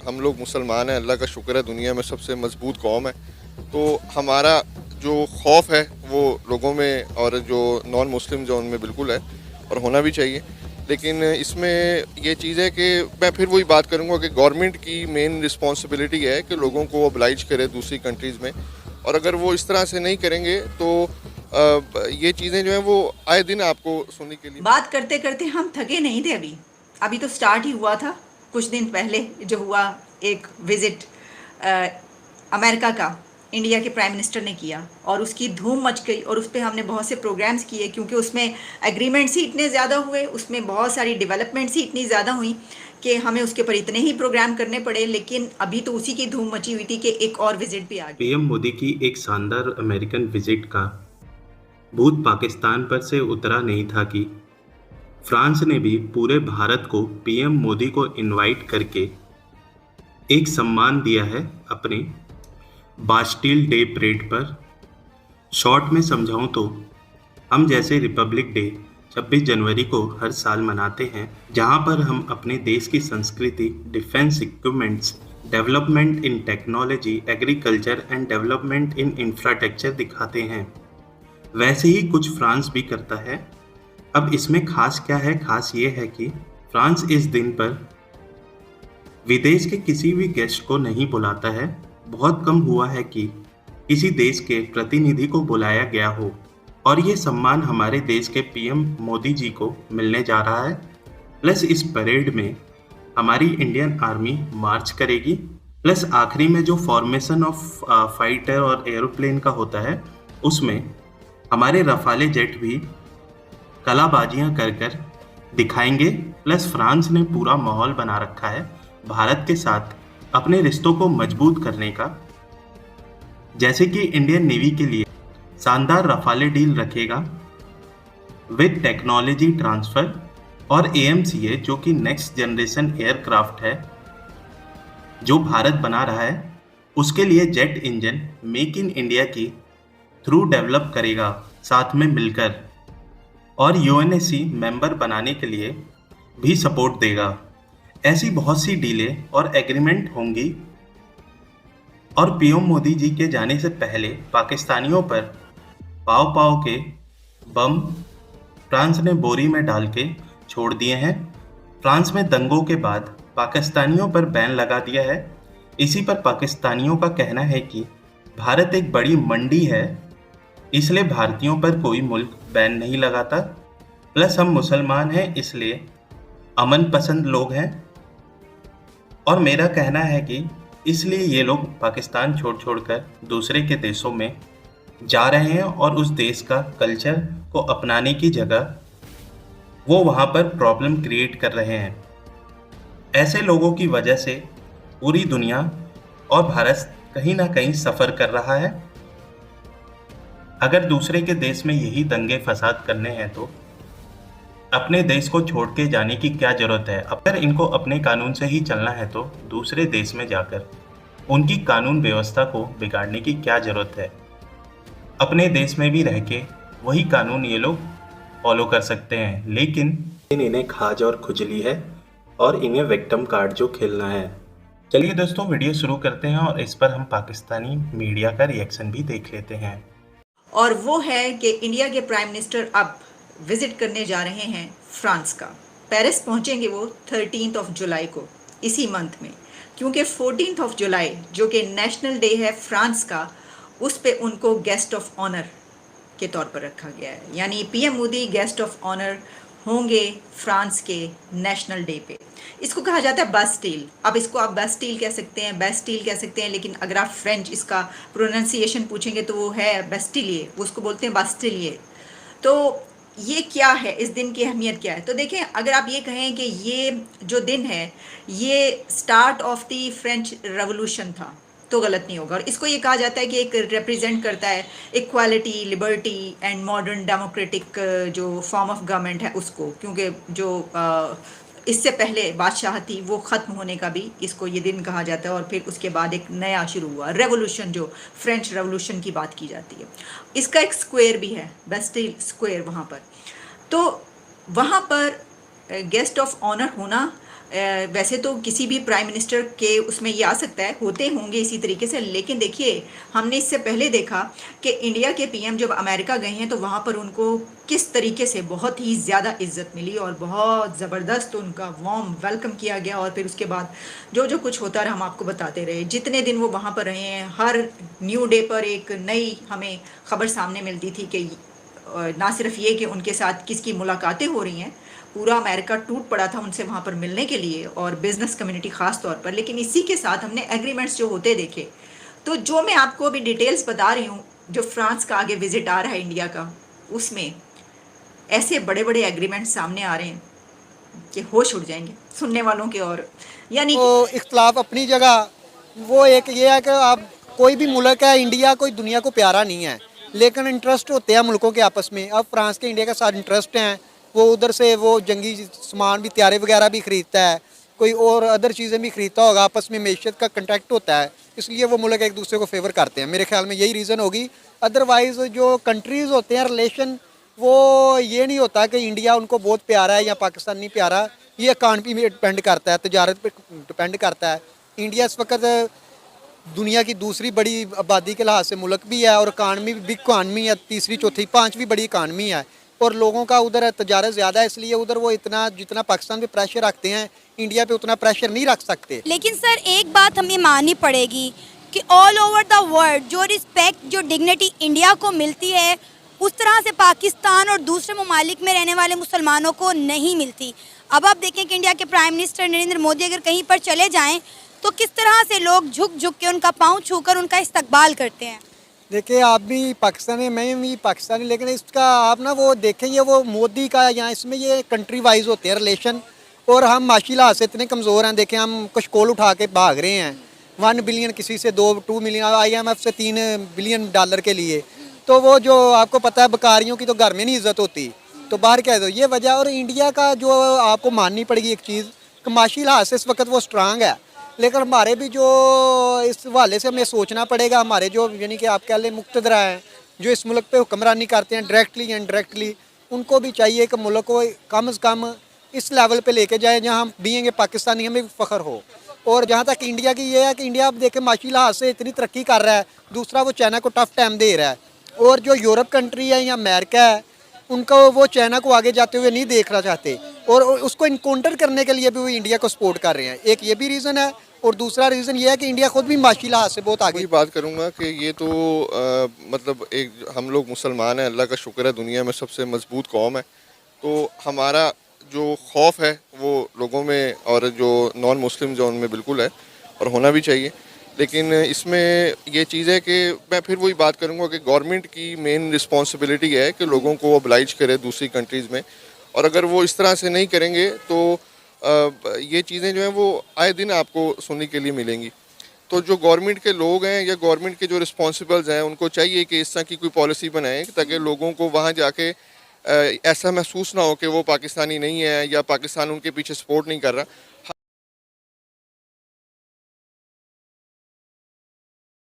हम लोग मुसलमान हैं, अल्लाह का शुक्र है दुनिया में सबसे मजबूत कौम है। तो हमारा जो खौफ है वो लोगों में और जो नॉन मुस्लिम जो उनमें बिल्कुल है और होना भी चाहिए। लेकिन इसमें ये चीज़ है कि मैं फिर वही बात करूँगा कि गवर्नमेंट की मेन रिस्पॉन्सिबिलिटी है कि लोगों को oblige करे दूसरी कंट्रीज़ में, और अगर वो इस तरह से नहीं करेंगे तो ये चीज़ें जो हैं वो आए दिन आपको सुनने के लिए। बात करते करते हम थके नहीं थे। अभी अभी तो स्टार्ट ही हुआ था। कुछ दिन पहले जो हुआ, एक विजिट अमेरिका का इंडिया के प्राइम मिनिस्टर ने किया और उसकी धूम मच गई, और उस पर हमने बहुत से प्रोग्राम्स किए क्योंकि उसमें एग्रीमेंट्स ही इतने ज़्यादा हुए, उसमें बहुत सारी डेवलपमेंट्स ही इतनी ज़्यादा हुई कि हमें उसके ऊपर इतने ही प्रोग्राम करने पड़े। लेकिन अभी तो उसी की धूम मची हुई थी कि एक और विजिट भी आ गई। पीएम मोदी की एक शानदार अमेरिकन विजिट का भूत पाकिस्तान पर से उतरा नहीं था कि फ्रांस ने भी पूरे भारत को पीएम मोदी को इनवाइट करके एक सम्मान दिया है अपने बास्टिल डे परेड पर। शॉर्ट में समझाऊं तो हम जैसे रिपब्लिक डे 26 जनवरी को हर साल मनाते हैं, जहां पर हम अपने देश की संस्कृति, defence equipments, development in technology, agriculture and development in infrastructure दिखाते हैं, वैसे ही कुछ फ्रांस भी करता है। अब इसमें खास क्या है? खास ये है कि फ्रांस इस दिन पर विदेश के किसी भी गेस्ट को नहीं बुलाता है। बहुत कम हुआ है कि किसी देश के प्रतिनिधि को बुलाया गया हो, और ये सम्मान हमारे देश के पीएम मोदी जी को मिलने जा रहा है। प्लस इस परेड में हमारी इंडियन आर्मी मार्च करेगी, प्लस आखिरी में जो फॉर्मेशन ऑफ फाइटर और एरोप्लेन का होता है उसमें हमारे रफाले जेट भी कलाबाजियां कर कर दिखाएंगे। प्लस फ्रांस ने पूरा माहौल बना रखा है भारत के साथ अपने रिश्तों को मजबूत करने का, जैसे कि इंडियन नेवी के लिए शानदार रफाले डील रखेगा विद टेक्नोलॉजी ट्रांसफर, और एएमसीए जो कि नेक्स्ट जनरेशन एयरक्राफ्ट है जो भारत बना रहा है, उसके लिए jet engine make in India की थ्रू डेवलप करेगा साथ में मिलकर, और यूएनएससी मेंबर बनाने के लिए भी सपोर्ट देगा। ऐसी बहुत सी डीलें और एग्रीमेंट होंगी। और पीएम मोदी जी के जाने से पहले पाकिस्तानियों पर पाव पाव के बम फ्रांस ने बोरी में डाल के छोड़ दिए हैं। फ्रांस में दंगों के बाद पाकिस्तानियों पर बैन लगा दिया है। इसी पर पाकिस्तानियों का कहना है कि भारत एक बड़ी मंडी है, इसलिए भारतीयों पर कोई मुल्क बैन नहीं लगाता। प्लस हम मुसलमान हैं, इसलिए अमन पसंद लोग हैं, और मेरा कहना है कि इसलिए ये लोग पाकिस्तान छोड़ छोड़कर दूसरे के देशों में जा रहे हैं, और उस देश का कल्चर को अपनाने की जगह वो वहाँ पर प्रॉब्लम क्रिएट कर रहे हैं। ऐसे लोगों की वजह से पूरी दुनिया और भारत कहीं ना कहीं सफ़र कर रहा है। अगर दूसरे के देश में यही दंगे फसाद करने हैं तो अपने देश को छोड़ के जाने की क्या ज़रूरत है? अगर इनको अपने कानून से ही चलना है तो दूसरे देश में जाकर उनकी कानून व्यवस्था को बिगाड़ने की क्या ज़रूरत है? अपने देश में भी रह के वही कानून ये लोग फॉलो कर सकते हैं, लेकिन इन्हें खाज और खुजली है और इन्हें विक्टिम कार्ड जो खेलना है। चलिए दोस्तों, वीडियो शुरू करते हैं और इस पर हम पाकिस्तानी मीडिया का रिएक्शन भी देख लेते हैं। और वो है कि इंडिया के प्राइम मिनिस्टर अब विजिट करने जा रहे हैं फ्रांस का। पेरिस पहुंचेंगे वो 13 जुलाई को, इसी मंथ में, क्योंकि 14 जुलाई जो कि नेशनल डे है फ्रांस का, उस पे उनको गेस्ट ऑफ ऑनर के तौर पर रखा गया है। यानी PM Modi guest of honour होंगे फ्रांस के नेशनल डे पे। इसको कहा जाता है बास्टील। अब इसको आप बास्टील कह सकते हैं, बेस्टील कह सकते हैं, लेकिन अगर आप फ्रेंच इसका प्रोनाउंसिएशन पूछेंगे तो वो है बेस्टिलिए, उसको बोलते हैं बास्टिलिए। तो ये क्या है, इस दिन की अहमियत क्या है? तो देखें, अगर आप ये कहें कि ये जो दिन है ये start of the French revolution था तो गलत नहीं होगा। और इसको ये कहा जाता है कि एक रिप्रेजेंट करता है equality, liberty and modern democratic जो फॉर्म ऑफ गवर्नमेंट है उसको, क्योंकि जो इससे पहले बादशाह थी वो ख़त्म होने का भी इसको ये दिन कहा जाता है, और फिर उसके बाद एक नया शुरू हुआ रेवोल्यूशन, जो फ्रेंच रेवोल्यूशन की बात की जाती है। इसका एक स्क्वायर भी है, बेस्टिल स्क्वायर, वहाँ पर। तो वहाँ पर गेस्ट ऑफ ऑनर होना वैसे तो किसी भी प्राइम मिनिस्टर के उसमें ये आ सकता है, होते होंगे इसी तरीके से, लेकिन देखिए हमने इससे पहले देखा कि इंडिया के पीएम जब अमेरिका गए हैं तो वहाँ पर उनको किस तरीके से बहुत ही ज़्यादा इज्जत मिली और बहुत ज़बरदस्त उनका वार्म वेलकम किया गया। और फिर उसके बाद जो जो कुछ होता रहा हम आपको बताते रहे। जितने दिन वो वहाँ पर रहे हैं, हर न्यू डे पर एक नई हमें खबर सामने मिलती थी कि ना सिर्फ ये कि उनके साथ किसकी मुलाकातें हो रही हैं, पूरा अमेरिका टूट पड़ा था उनसे वहाँ पर मिलने के लिए, और बिजनेस कम्युनिटी ख़ास तौर पर। लेकिन इसी के साथ हमने एग्रीमेंट्स जो होते देखे। तो जो मैं आपको अभी डिटेल्स बता रही हूँ, जो फ्रांस का आगे विजिट आ रहा है इंडिया का, उसमें ऐसे बड़े बड़े एग्रीमेंट्स सामने आ रहे हैं कि होश उड़ जाएंगे सुनने वालों के। और यानी कि तो इख्तलाफ अपनी जगह, वो एक ये है कि आप कोई भी मुल्क है, इंडिया कोई दुनिया को प्यारा नहीं है, लेकिन इंटरेस्ट होते हैं मुल्कों के आपस में। अब फ्रांस के इंडिया के साथ इंटरेस्ट हैं, वो उधर से वो जंगी सामान भी, तैयारे वगैरह भी ख़रीदता है, कोई और अदर चीज़ें भी ख़रीदता होगा, आपस में मैशियत का कंटेक्ट होता है, इसलिए वो मुल्क एक दूसरे को फेवर करते हैं। मेरे ख्याल में यही रीज़न होगी। अदरवाइज़ जो कंट्रीज़ होते हैं रिलेशन, वो ये नहीं होता कि इंडिया उनको बहुत प्यारा है या पाकिस्तान नहीं प्यारा। ये इकानमी में डिपेंड करता है, तजारत पे डिपेंड करता है। इंडिया इस वक्त दुनिया की दूसरी बड़ी आबादी के लिहाज से मुल्क भी है, और इकानमी भी बिग इकानमी है, तीसरी चौथी पांचवी बड़ी इकानमी है, और लोगों का उधर तजारत ज़्यादा है, इसलिए उधर वो इतना जितना पाकिस्तान पे प्रेशर रखते हैं, इंडिया पे उतना प्रेशर नहीं रख सकते। लेकिन सर एक बात हमें माननी पड़ेगी कि ऑल ओवर द वर्ल्ड जो रिस्पेक्ट, जो डिग्निटी इंडिया को मिलती है, उस तरह से पाकिस्तान और दूसरे ममालिक में रहने वाले मुसलमानों को नहीं मिलती। अब आप देखें कि इंडिया के प्राइम मिनिस्टर नरेंद्र मोदी अगर कहीं पर चले जाएं तो किस तरह से लोग झुक झुक के उनका पाँव छूकर उनका इस्तकबाल करते हैं। देखिए, आप भी पाकिस्तानी, मैं भी पाकिस्तानी, लेकिन इसका आप ना वो देखें, ये वो मोदी का यहाँ इसमें ये कंट्री वाइज होते हैं रिलेशन, और हम माशी लिहाज से इतने कमज़ोर हैं। देखें, हम कशकोल उठा के भाग रहे हैं 1 बिलियन, किसी से 2 मिलियन, IMF से 3 बिलियन डॉलर के लिए। तो वो जो आपको पता है, बकारियों की तो घर में नहीं इज्जत होती, तो बाहर क्या है, ये वजह। और इंडिया का जो आपको माननी पड़ेगी एक चीज़, माशी लिहाज से इस वक्त वो स्ट्रांग है, लेकिन हमारे भी जो इस हवाले से हमें सोचना पड़ेगा, हमारे जो यानी कि आप कह लें मुक्तदरा हैं, जो इस मुल्क पे हुक्मरानी करते हैं डायरेक्टली या इनडायरेक्टली, उनको भी चाहिए कि मुल्क को कम से कम इस लेवल पे लेके जाए जहाँ हम बीएंगे पाकिस्तानी हमें भी फ़ख्र हो। और जहाँ तक इंडिया की ये है कि इंडिया आप देखें माशी लिहाज से इतनी तरक्की कर रहा है, दूसरा वो चाइना को टफ टाइम दे रहा है, और जो यूरोप कंट्री है या अमेरिका है, उनको वो चाइना को आगे जाते हुए नहीं देखना चाहते, और उसको इनकाउंटर करने के लिए भी वो इंडिया को सपोर्ट कर रहे हैं। एक ये भी रीज़न है, और दूसरा रीज़न ये है कि इंडिया खुद भी माशी लिहाज से बहुत आगे। वही बात करूँगा कि ये तो मतलब एक हम लोग मुसलमान हैं, अल्लाह का शुक्र है दुनिया में सबसे मजबूत कौम है। तो हमारा जो खौफ है वो लोगों में और जो नॉन मुस्लिम जो उनमें बिल्कुल है, और होना भी चाहिए। लेकिन इसमें ये चीज़ है कि मैं फिर वही बात करूँगा कि गवर्नमेंट की मेन रिस्पॉन्सिबिलिटी है कि लोगों को ओब्लाइज करे दूसरी कंट्रीज़ में, और अगर वो इस तरह से नहीं करेंगे तो ये चीज़ें जो हैं वो आए दिन आपको सुनने के लिए मिलेंगी। तो जो गवर्नमेंट के लोग हैं या गवर्नमेंट के जो रिस्पॉन्सिबल्स हैं, उनको चाहिए कि इस तरह की कोई पॉलिसी बनाएं ताकि लोगों को वहाँ जाके ऐसा महसूस ना हो कि वो पाकिस्तानी नहीं है या पाकिस्तान उनके पीछे सपोर्ट नहीं कर रहा।